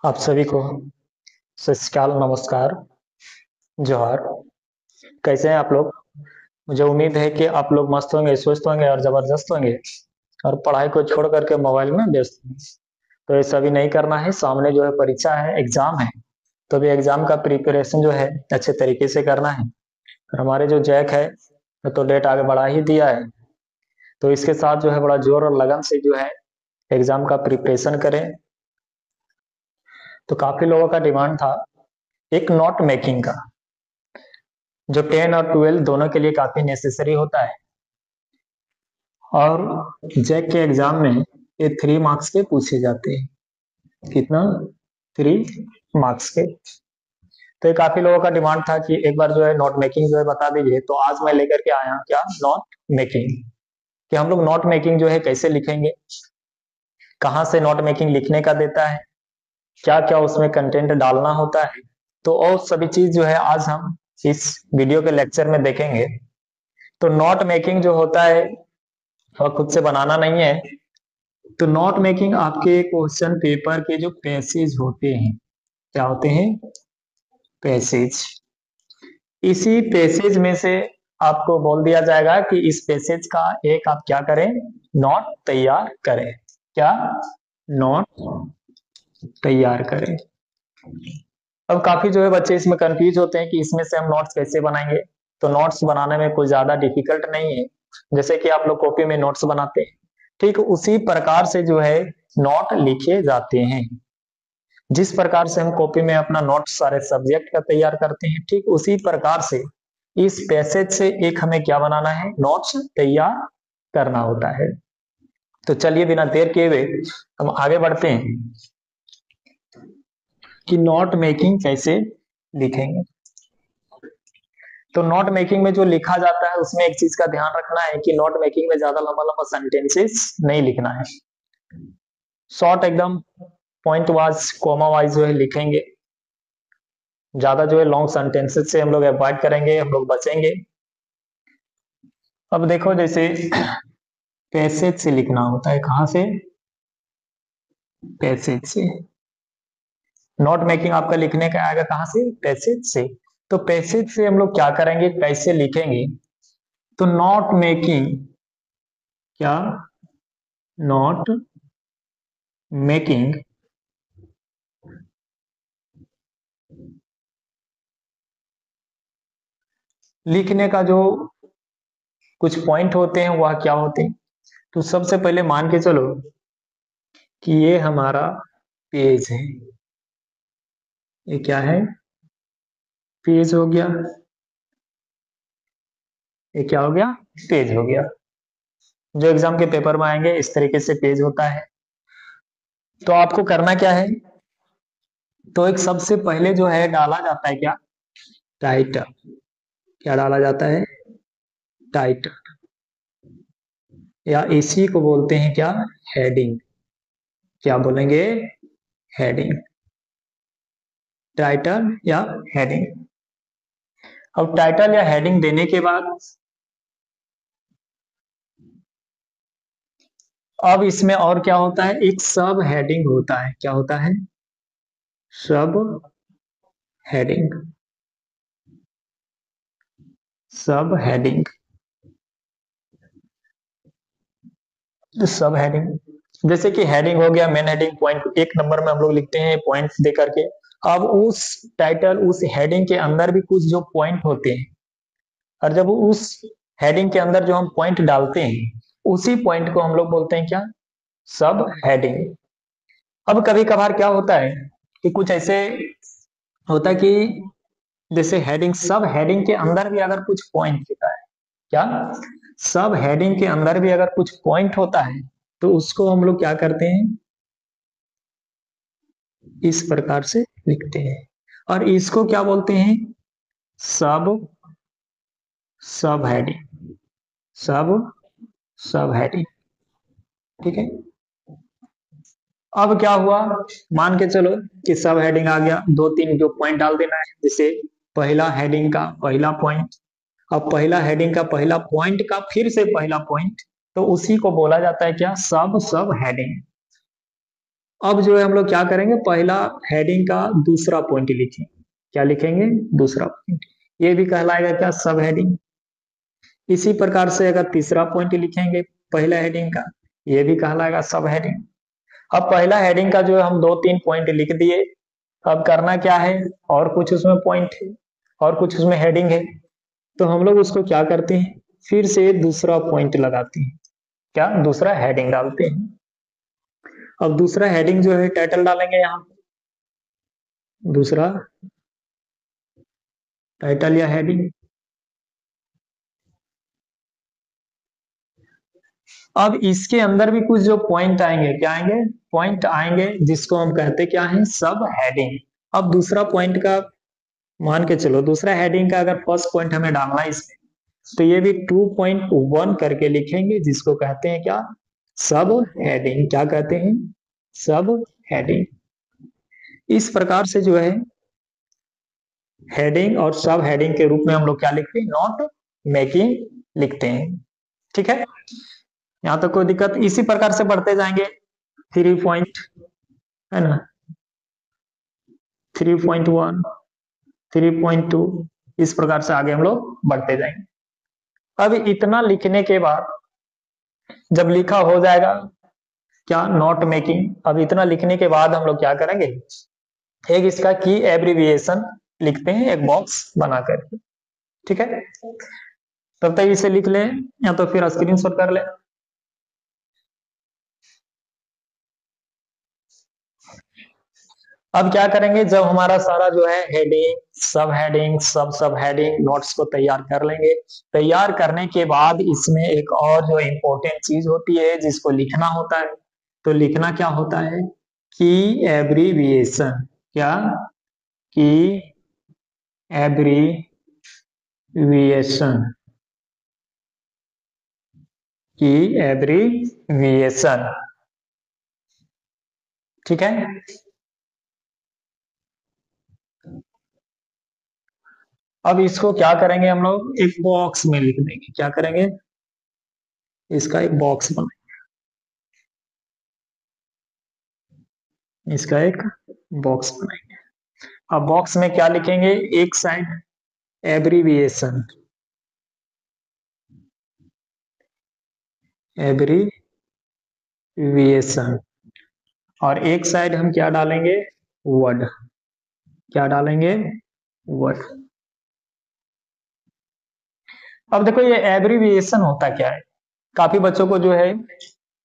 आप सभी को सत श्री अकाल, नमस्कार, जोहार। कैसे हैं आप लोग? मुझे उम्मीद है कि आप लोग मस्त होंगे, स्वस्थ होंगे और जबरदस्त होंगे और पढ़ाई को छोड़ करके मोबाइल में व्यस्त होंगे। तो ये सभी नहीं करना है। सामने जो है परीक्षा है, एग्जाम है, तो भी एग्जाम का प्रिपरेशन जो है अच्छे तरीके से करना है। और हमारे जो जैक है तो डेट आगे बढ़ा ही दिया है, तो इसके साथ जो है बड़ा जोर और लगन से जो है एग्जाम का प्रिपरेशन करें। तो काफी लोगों का डिमांड था एक नोट मेकिंग का, जो 10 और 12 दोनों के लिए काफी नेसेसरी होता है। और जैक के एग्जाम में ये 3 मार्क्स के पूछे जाते हैं। कितना? 3 मार्क्स के। तो ये काफी लोगों का डिमांड था कि एक बार जो है नोट मेकिंग जो है बता दीजिए, तो आज मैं लेकर के आया हूं क्या, नोट मेकिंग। कि हम लोग नोट मेकिंग जो है कैसे लिखेंगे, कहाँ से नोट मेकिंग लिखने का देता है, क्या क्या उसमें कंटेंट डालना होता है, तो और सभी चीज जो है आज हम इस वीडियो के लेक्चर में देखेंगे। तो नोट मेकिंग जो होता है और खुद से बनाना नहीं है। तो नोट मेकिंग आपके क्वेश्चन पेपर के जो पैसेज होते हैं, क्या होते हैं? पैसेज। इसी पैसेज में से आपको बोल दिया जाएगा कि इस पैसेज का एक आप क्या करें, नोट तैयार करें। क्या? नोट तैयार करें। अब काफी जो है बच्चे इसमें कंफ्यूज होते हैं कि इसमें से हम नोट्स कैसे बनाएंगे। तो नोट्स बनाने में कोई ज्यादा डिफिकल्ट नहीं है। जैसे कि आप लोग कॉपी में नोट्स बनाते हैं, ठीक उसी प्रकार से जो है नोट लिखे जाते हैं। जिस प्रकार से हम कॉपी में अपना नोट सारे सब्जेक्ट का तैयार करते हैं, ठीक उसी प्रकार से इस पैसेज से एक हमें क्या बनाना है, नोट्स तैयार करना होता है। तो चलिए बिना देर किए हुए हम आगे बढ़ते हैं कि नोट मेकिंग कैसे लिखेंगे। तो नोट मेकिंग में जो लिखा जाता है उसमें एक चीज का ध्यान रखना है कि नोट मेकिंग में ज्यादा लंबा लंबा सेंटेंसेस नहीं लिखना है। शॉर्ट एकदम, पॉइंट वाइज, कोमा वाइज जो है लिखेंगे। ज्यादा जो है लॉन्ग सेंटेंसेस से हम लोग अवॉइड करेंगे, हम लोग बचेंगे। अब देखो, जैसे पैसेज से लिखना होता है, कहां से? पैसेज से। नोट मेकिंग आपका लिखने का आएगा कहां से? पैसेज से। तो पैसेज से हम लोग क्या करेंगे, कैसे लिखेंगे? तो नोट मेकिंग, क्या? नोट मेकिंग लिखने का जो कुछ पॉइंट होते हैं वह क्या होते हैं? तो सबसे पहले मान के चलो कि ये हमारा पेज है। ये क्या है? पेज हो गया। ये क्या हो गया? पेज हो गया। जो एग्जाम के पेपर में आएंगे इस तरीके से पेज होता है। तो आपको करना क्या है? तो एक सबसे पहले जो है डाला जाता है क्या, टाइटल। क्या डाला जाता है? टाइटल। या इसी को बोलते हैं क्या, हेडिंग। क्या बोलेंगे? हेडिंग। टाइटल या हेडिंग। अब टाइटल या हेडिंग देने के बाद अब इसमें और क्या होता है, एक सब हेडिंग होता है। क्या होता है? सब हेडिंग। सब हेडिंग। सब हेडिंग जैसे कि हेडिंग हो गया, मेन हेडिंग, पॉइंट एक नंबर में हम लोग लिखते हैं पॉइंट्स दे करके। अब उस टाइटल, उस हेडिंग के अंदर भी कुछ जो पॉइंट होते हैं, और जब उस हेडिंग के अंदर जो हम पॉइंट डालते हैं उसी पॉइंट को हम लोग बोलते हैं क्या, सब हेडिंग। अब कभी कभार क्या होता है कि कुछ ऐसे होता है कि जैसे हेडिंग, सब हेडिंग के अंदर भी अगर कुछ पॉइंट होता है, क्या, सब हेडिंग के अंदर भी अगर कुछ पॉइंट होता है तो उसको हम लोग क्या करते हैं, इस प्रकार से लिखते हैं। और इसको क्या बोलते हैं? सब सब हेडिंग। सब सब हेडिंग। ठीक है। अब क्या हुआ, मान के चलो कि सब हेडिंग आ गया, दो तीन जो पॉइंट डाल देना है। जैसे पहला हेडिंग का पहला पॉइंट, अब पहला हेडिंग का पहला पॉइंट का फिर से पहला पॉइंट, तो उसी को बोला जाता है क्या, सब सब हेडिंग। अब जो है हम लोग क्या करेंगे, पहला हेडिंग का दूसरा पॉइंट लिखेंगे। क्या लिखेंगे, दूसरा पॉइंट। ये भी कहलाएगा क्या, सब हेडिंग। इसी प्रकार से अगर तीसरा पॉइंट लिखेंगे पहला हेडिंग का, ये भी कहलाएगा सब हेडिंग। अब पहला हेडिंग का जो है हम 2-3 पॉइंट लिख दिए। अब करना क्या है, और कुछ उसमें पॉइंट है और कुछ उसमें हेडिंग है, तो हम लोग उसको क्या करते हैं, फिर से दूसरा पॉइंट लगाते हैं। क्या, दूसरा हेडिंग डालते हैं। अब दूसरा हेडिंग जो है टाइटल डालेंगे यहाँ पे, दूसरा टाइटल या हेडिंग। अब इसके अंदर भी कुछ जो पॉइंट आएंगे, क्या आएंगे, पॉइंट आएंगे, जिसको हम कहते क्या है, सब हेडिंग। अब दूसरा पॉइंट का मान के चलो, दूसरा हेडिंग का अगर फर्स्ट पॉइंट हमें डालना है इसमें, तो ये भी 2.1 करके लिखेंगे, जिसको कहते हैं क्या, सब हेडिंग। क्या कहते हैं, सब हेडिंग। इस प्रकार से जो है हेडिंग और सब हेडिंग के रूप में हम लोग क्या लिखते हैं, नोट मेकिंग लिखते हैं। ठीक है, यहाँ तक कोई दिक्कत। इसी प्रकार से बढ़ते जाएंगे, 3 पॉइंट है ना, 3.1, 3.2, इस प्रकार से आगे हम लोग बढ़ते जाएंगे। अब इतना लिखने के बाद जब लिखा हो जाएगा क्या, नोट मेकिंग, अब इतना लिखने के बाद हम लोग क्या करेंगे, एक इसका की एब्रीविएशन लिखते हैं, एक बॉक्स बना करके। ठीक है, तब तक इसे लिख लें या तो फिर स्क्रीनशॉट कर लें। अब क्या करेंगे, जब हमारा सारा जो है हेडिंग, सब हेडिंग नोट्स को तैयार कर लेंगे। तैयार करने के बाद इसमें एक और जो इम्पोर्टेंट चीज होती है जिसको लिखना होता है, तो लिखना क्या होता है, की एब्रीविएशन। क्या, की एब्रीविएशन, की एब्रीविएशन। ठीक है, अब इसको क्या करेंगे, हम लोग एक बॉक्स में लिख देंगे। क्या करेंगे, इसका एक बॉक्स बनाएंगे, इसका एक बॉक्स बनाएंगे। अब बॉक्स में क्या लिखेंगे, एक साइड एब्रीविएशन, एब्रीविएशन, और एक साइड हम क्या डालेंगे, वर्ड। क्या डालेंगे, वर्ड। अब देखो ये एब्रीविएशन होता क्या है, काफी बच्चों को जो है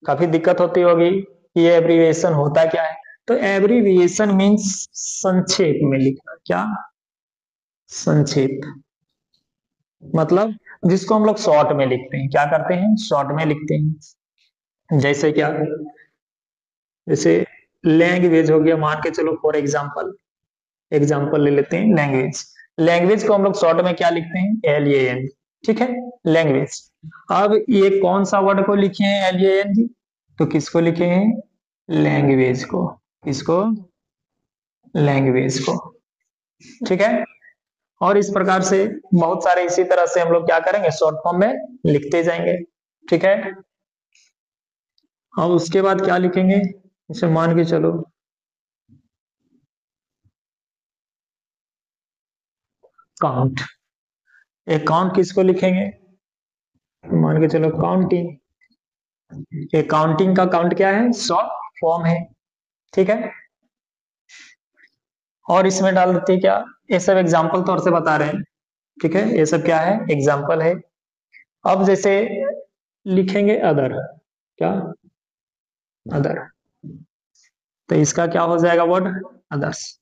काफी दिक्कत होती होगी कि ये एब्रीविएशन होता क्या है। तो एब्रीविएशन मीन्स संक्षेप में लिखना। क्या, संक्षेप, मतलब जिसको हम लोग शॉर्ट में लिखते हैं। क्या करते हैं, शॉर्ट में लिखते हैं। जैसे क्या, जैसे लैंग्वेज हो गया, मान के चलो फॉर एग्जाम्पल, एग्जाम्पल ले लेते हैं लैंग्वेज। लैंग्वेज को हम लोग शॉर्ट में क्या लिखते हैं, LAN। ठीक है, लैंग्वेज। अब ये कौन सा वर्ड को लिखे हैं, LAN जी, तो किसको लिखे हैं, लैंग्वेज को। किसको, लैंग्वेज को। ठीक है, और इस प्रकार से बहुत सारे इसी तरह से हम लोग क्या करेंगे, शॉर्ट फॉर्म में लिखते जाएंगे। ठीक है, अब उसके बाद क्या लिखेंगे, जैसे मान के चलो काउंट। एक काउंट किसको लिखेंगे, मान के चलो काउंटिंग। ये काउंटिंग का काउंट क्या है, शॉर्ट फॉर्म है। ठीक है, और इसमें डाल देते हैं क्या, ये सब एग्जाम्पल तौर से बता रहे हैं। ठीक है, ये सब क्या है, एग्जाम्पल है। अब जैसे लिखेंगे अदर। क्या, अदर, तो इसका क्या हो जाएगा वर्ड, अदर्स।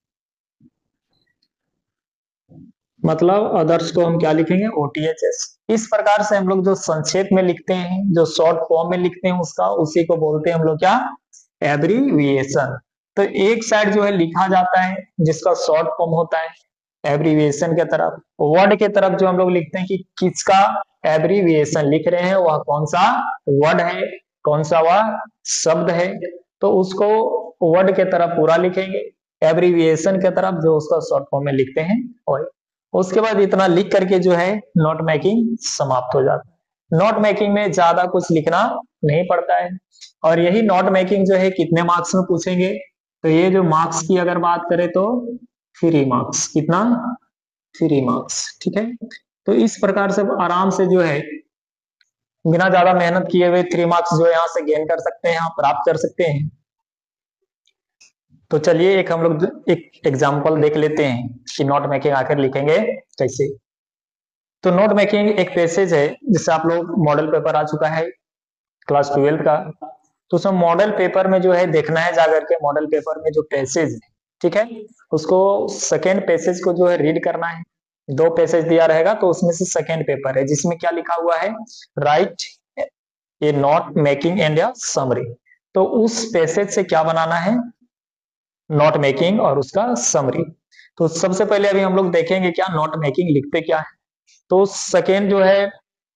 मतलब अदर्स को हम क्या लिखेंगे, OTHS। इस प्रकार से हम लोग जो संक्षेप में लिखते हैं, जो शॉर्ट फॉर्म में लिखते हैं उसका, उसी को बोलते हैं हम लोग क्या, एब्रीविएशन। तो एक साइड जो है लिखा जाता है जिसका शॉर्ट फॉर्म होता है एब्रीविएशन के तरफ, वर्ड के तरफ जो हम लोग लिखते हैं कि किसका एब्रीविएशन लिख रहे हैं, वह कौन सा वर्ड है, कौन सा वह शब्द है, तो उसको वर्ड के तरफ पूरा लिखेंगे, एब्रीविएशन के तरफ जो उसका शॉर्ट फॉर्म में लिखते हैं वही। उसके बाद इतना लिख करके जो है नोट मेकिंग समाप्त हो जाता है। नोट मेकिंग में ज्यादा कुछ लिखना नहीं पड़ता है। और यही नोट मेकिंग जो है कितने मार्क्स में पूछेंगे, तो ये जो मार्क्स की अगर बात करें तो 3 मार्क्स, कितना, 3 मार्क्स, ठीक है। तो इस प्रकार से आराम से जो है बिना ज्यादा मेहनत किए हुए 3 मार्क्स जो है यहाँ से गेन कर सकते हैं, आप प्राप्त कर सकते हैं। तो चलिए एक हम लोग एक एग्जांपल देख लेते हैं कि नोट मेकिंग आखिर लिखेंगे कैसे। तो नोट मेकिंग एक पैसेज है जिससे आप लोग मॉडल पेपर आ चुका है क्लास 12 का। तो उसमें मॉडल पेपर में जो है देखना है जाकर के मॉडल पेपर में जो पैसेज है, ठीक है, उसको सेकेंड पैसेज को जो है रीड करना है। 2 पैसेज दिया रहेगा तो उसमें से सेकेंड पेपर है जिसमें क्या लिखा हुआ है, right A note making and A summary. तो उस पैसेज से क्या बनाना है, नोट मेकिंग और उसका समरी। तो सबसे पहले अभी हम लोग देखेंगे क्या नोट मेकिंग लिखते क्या है। तो सेकेंड जो है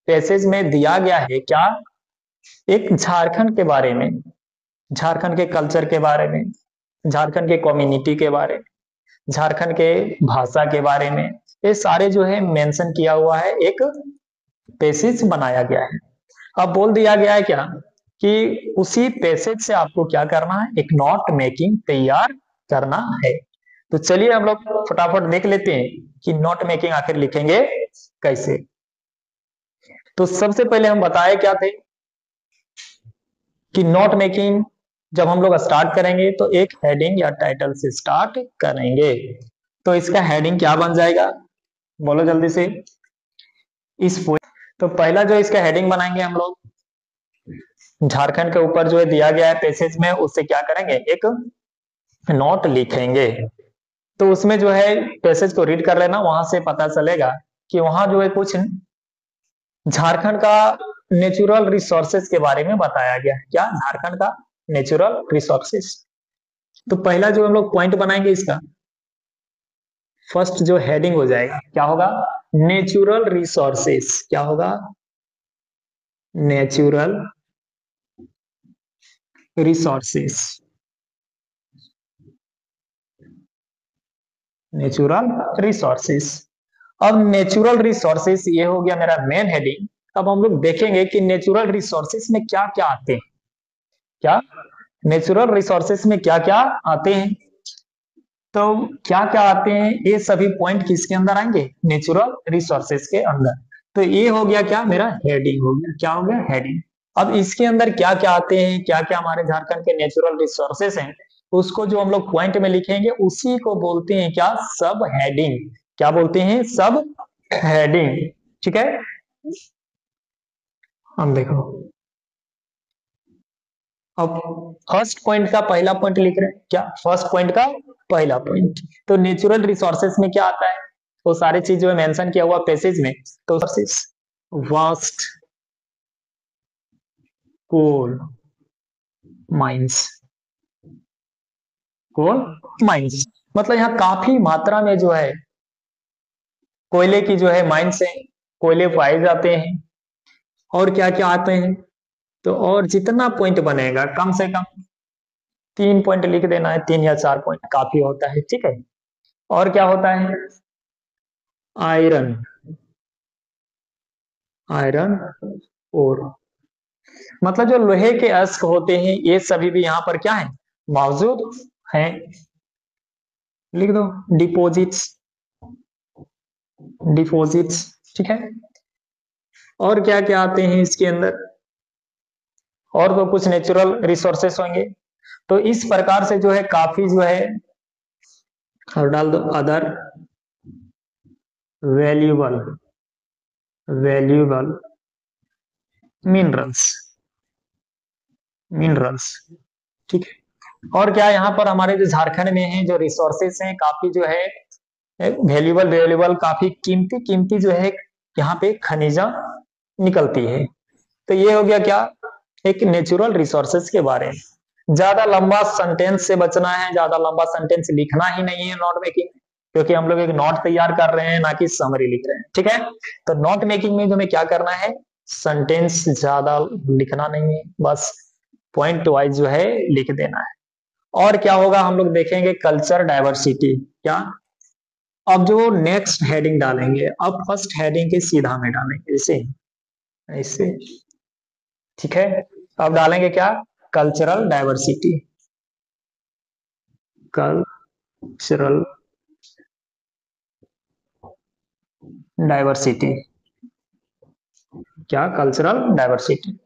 पैसेज में दिया गया है क्या, एक झारखंड के बारे में, झारखंड के कल्चर के बारे में, झारखंड के कम्युनिटी के बारे में, झारखंड के भाषा के बारे में, ये सारे जो है मेंशन किया हुआ है, एक पैसेज बनाया गया है। अब बोल दिया गया है क्या कि उसी पैसेज से आपको क्या करना है, एक नोट मेकिंग तैयार करना है। तो चलिए हम लोग फटाफट देख लेते हैं कि नोट मेकिंग आखिर लिखेंगे कैसे। तो सबसे पहले हम बताए क्या थे कि नोट मेकिंग जब हम लोग स्टार्ट करेंगे तो एक हेडिंग या टाइटल से स्टार्ट करेंगे। तो इसका हेडिंग क्या बन जाएगा, बोलो जल्दी से। तो पहला जो इसका हेडिंग बनाएंगे हम लोग, झारखंड के ऊपर जो है दिया गया है पैसेज में, उससे क्या करेंगे, एक नोट लिखेंगे। तो उसमें जो है पैसेज को रीड कर लेना, वहां से पता चलेगा कि वहां जो है कुछ झारखंड का नेचुरल रिसोर्सेज के बारे में बताया गया है। क्या, झारखंड का नेचुरल रिसोर्सेज। तो पहला जो हम लोग पॉइंट बनाएंगे इसका, फर्स्ट जो हेडिंग हो जाएगा क्या होगा, नेचुरल रिसोर्सेज। क्या होगा, नेचुरल रिसोर्सेज, नेचुरल रिसोर्सेज। अब नेचुरल रिसोर्सेज ये हो गया मेरा मेन हेडिंग। अब हम लोग देखेंगे कि नेचुरल रिसोर्सेज में क्या क्या आते हैं। क्या, नेचुरल रिसोर्सेज में क्या क्या आते हैं। तो क्या क्या आते हैं, ये सभी पॉइंट किसके अंदर आएंगे, नेचुरल रिसोर्सेज के अंदर। तो ये हो गया क्या, मेरा हेडिंग हो गया। क्या हो गया, हेडिंग। अब इसके अंदर क्या क्या आते हैं, क्या क्या हमारे झारखंड के नेचुरल रिसोर्सेज हैं, उसको जो हम लोग पॉइंट में लिखेंगे उसी को बोलते हैं क्या, सब हेडिंग। क्या बोलते हैं, सब हेडिंग, ठीक है। हम देखो अब फर्स्ट पॉइंट का पहला पॉइंट लिख रहे हैं, क्या, फर्स्ट पॉइंट का पहला पॉइंट। तो नेचुरल रिसोर्सेज में क्या आता है, वो सारी चीज जो है मेंशन किया हुआ पैसेज में। तो vast coal mines, coal mines मतलब यहाँ काफी मात्रा में जो है कोयले की जो है माइंस है, कोयले पाए जाते हैं। और क्या क्या आते हैं, तो और जितना पॉइंट बनेगा कम से कम 3 पॉइंट लिख देना है, 3 या 4 पॉइंट काफी होता है, ठीक है। और क्या होता है, आयरन, आयरन और मतलब जो लोहे के अयस्क होते हैं ये सभी भी यहाँ पर क्या है, मौजूद हैं। लिख दो डिपोजिट्स, डिपोजिट्स, ठीक है। और क्या क्या आते हैं इसके अंदर, और तो कुछ नेचुरल रिसोर्सेस होंगे। तो इस प्रकार से जो है काफी जो है, और डाल दो other valuable, valuable minerals, minerals, ठीक है। और क्या यहाँ पर हमारे जो झारखंड में है जो रिसोर्सेस हैं काफी जो है वैल्यूबल, वैल्यूबल काफी कीमती कीमती जो है यहाँ पे खनिजा निकलती है। तो ये हो गया क्या, एक नेचुरल रिसोर्सेज के बारे में। ज्यादा लंबा सेंटेंस से बचना है, ज्यादा लंबा सेंटेंस लिखना ही नहीं है नोट मेकिंग, क्योंकि हम लोग एक नोट तैयार कर रहे हैं ना कि समरी लिख रहे हैं, ठीक है। तो नोट मेकिंग में हमें क्या करना है, सेंटेंस ज्यादा लिखना नहीं है, बस पॉइंट वाइज जो है लिख देना है। और क्या होगा हम लोग देखेंगे, कल्चर डाइवर्सिटी। क्या, अब जो नेक्स्ट हेडिंग डालेंगे, अब फर्स्ट हेडिंग के सीधा में डालेंगे, जैसे ऐसे, ठीक है। अब डालेंगे क्या, कल्चरल डाइवर्सिटी, कल्चरल डाइवर्सिटी, क्या, कल्चरल डाइवर्सिटी।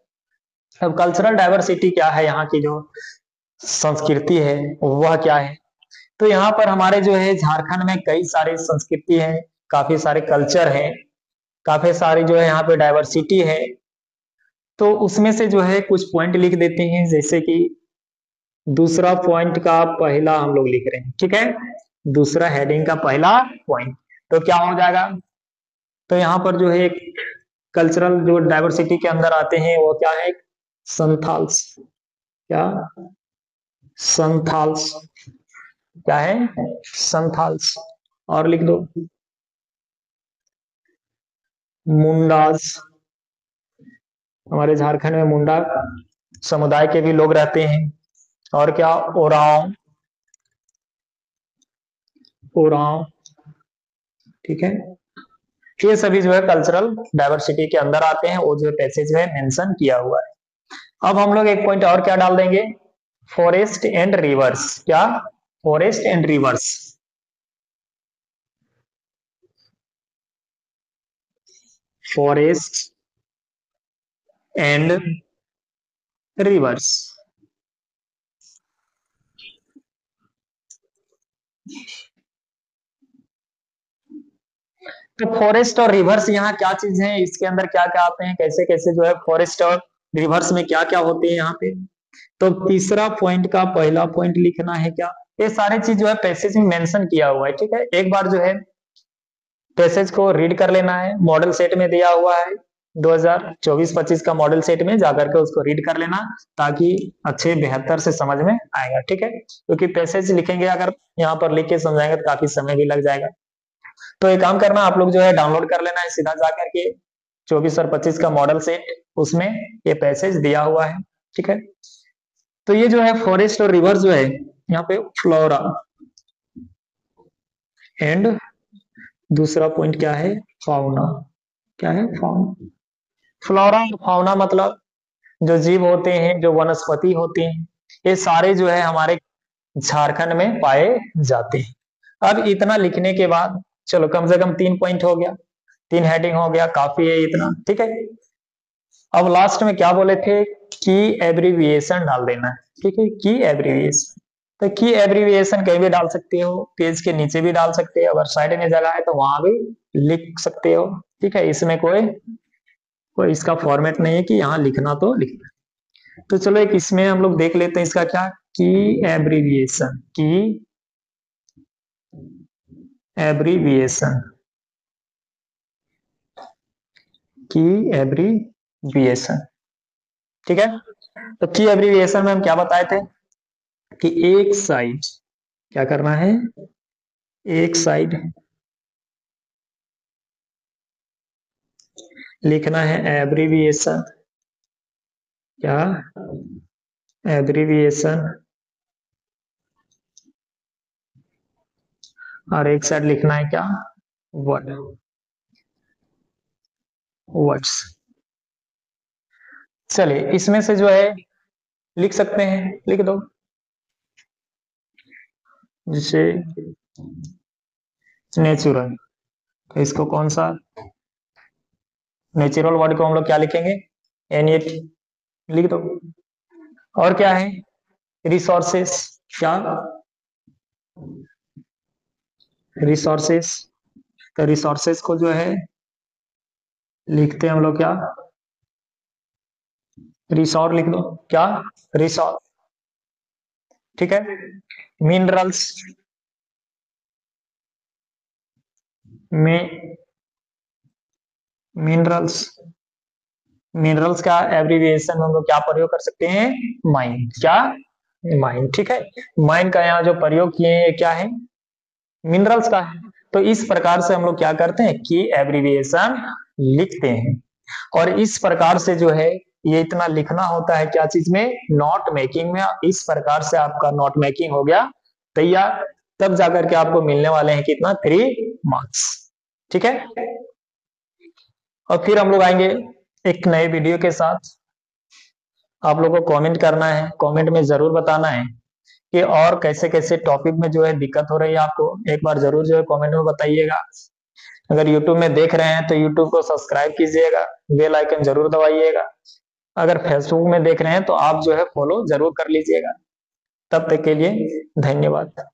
अब कल्चरल डाइवर्सिटी क्या है, यहाँ की जो संस्कृति है वह क्या है। तो यहाँ पर हमारे जो है झारखंड में कई सारी संस्कृति है, काफी सारे कल्चर है, काफी सारी जो है यहाँ पे डाइवर्सिटी है। तो उसमें से जो है कुछ पॉइंट लिख देते हैं, जैसे कि दूसरा पॉइंट का पहला हम लोग लिख रहे हैं, ठीक है। दूसरा हेडिंग का पहला पॉइंट, तो क्या हो जाएगा, तो यहाँ पर जो है एक कल्चरल जो डाइवर्सिटी के अंदर आते हैं वो क्या है, संथाल्स, क्या, संथाल्स, क्या है, संथाल्स। और लिख दो मुंडास, हमारे झारखंड में मुंडा समुदाय के भी लोग रहते हैं। और क्या, ओराव, ओराव, ठीक है। ये सभी जो है कल्चरल डाइवर्सिटी के अंदर आते हैं, वो जो पैसेज है मेंशन किया हुआ है। अब हम लोग एक पॉइंट और क्या डाल देंगे, फॉरेस्ट एंड रिवर्स, क्या, forest and reverse, forest and reverse. तो फॉरेस्ट और रिवर्स यहाँ क्या चीज है, इसके अंदर क्या क्या आते हैं, कैसे कैसे जो है फॉरेस्ट और रिवर्स में क्या क्या होते हैं यहाँ पे। तो तीसरा पॉइंट का पहला पॉइंट लिखना है क्या, ये सारे चीज जो है पैसेज में मेंशन किया हुआ है, ठीक है। एक बार जो है पैसेज को रीड कर लेना है, मॉडल सेट में दिया हुआ है 2024-25 का मॉडल सेट में जाकर के उसको रीड कर लेना, ताकि अच्छे बेहतर से समझ में आएगा, ठीक है। क्योंकि पैसेज लिखेंगे अगर यहाँ पर लिख के समझाएंगे तो काफी समय भी लग जाएगा। तो एक काम करना, आप लोग जो है डाउनलोड कर लेना है सीधा जाकर के 24 और 25 का मॉडल सेट, उसमें ये पैसेज दिया हुआ है, ठीक है। तो ये जो है फॉरेस्ट और रिवर जो है यहाँ पे फ्लोरा एंड दूसरा पॉइंट क्या है, फाउना, क्या है, फाउना। फ्लोरा और फाउना मतलब जो जीव होते हैं, जो वनस्पति होते हैं, ये सारे जो है हमारे झारखंड में पाए जाते हैं। अब इतना लिखने के बाद चलो कम से कम 3 पॉइंट हो गया, 3 हेडिंग हो गया, काफी है इतना, ठीक है। अब लास्ट में क्या बोले थे, की एब्रीविएशन डाल देना है, ठीक है, की एब्रीविएशन। तो की एब्रीविएशन कहीं भी डाल सकते हो, पेज के नीचे भी डाल सकते हो, अगर साइड में जगह है तो वहां भी लिख सकते हो, ठीक है। इसमें कोई कोई इसका फॉर्मेट नहीं है कि यहाँ लिखना तो लिखना। तो चलो एक इसमें हम लोग देख लेते हैं इसका क्या, की एब्रीविएशन, की एब्रीविएशन, की एब्रीविएशन, ठीक है। तो की एब्रीविएशन में हम क्या बताए थे कि एक साइड क्या करना है, एक साइड लिखना है एब्रीविएशन, क्या, एब्रीविएशन, और एक साइड लिखना है क्या, वर्ड, वर्ड्स। चलिए इसमें से जो है लिख सकते हैं, लिख दो, जैसे नेचुरल, तो इसको कौन सा, नेचुरल वर्ड को हम लोग क्या लिखेंगे, एनएट, लिख दो। और क्या है, रिसोर्सेस, क्या, रिसोर्सेस, तो रिसोर्सेस को जो है लिखते हैं हम लोग क्या, रिसोर्ट लिख दो, क्या, रिसोर्ट, ठीक है। मिनरल्स में, मिनरल्स, मिनरल्स का एब्रीविएशन हम लोग क्या प्रयोग कर सकते हैं, माइन, क्या, माइन, ठीक है। माइन का यहाँ जो प्रयोग किए हैं क्या है, मिनरल्स का है। तो इस प्रकार से हम लोग क्या करते हैं कि एब्रीविएशन लिखते हैं। और इस प्रकार से जो है ये इतना लिखना होता है क्या चीज में, नोट मेकिंग में। इस प्रकार से आपका नोट मेकिंग हो गया तैयार, तब जाकर के आपको मिलने वाले हैं कितना, 3 मार्क्स, ठीक है। और फिर हम लोग आएंगे एक नए वीडियो के साथ। आप लोगों को कमेंट करना है, कमेंट में जरूर बताना है कि और कैसे कैसे टॉपिक में जो है दिक्कत हो रही है आपको, एक बार जरूर जो है कमेंट में बताइएगा। अगर यूट्यूब में देख रहे हैं तो यूट्यूब को सब्सक्राइब कीजिएगा, बेल आइकन जरूर दबाइएगा। अगर फेसबुक में देख रहे हैं तो आप जो है फॉलो जरूर कर लीजिएगा। तब तक के लिए धन्यवाद।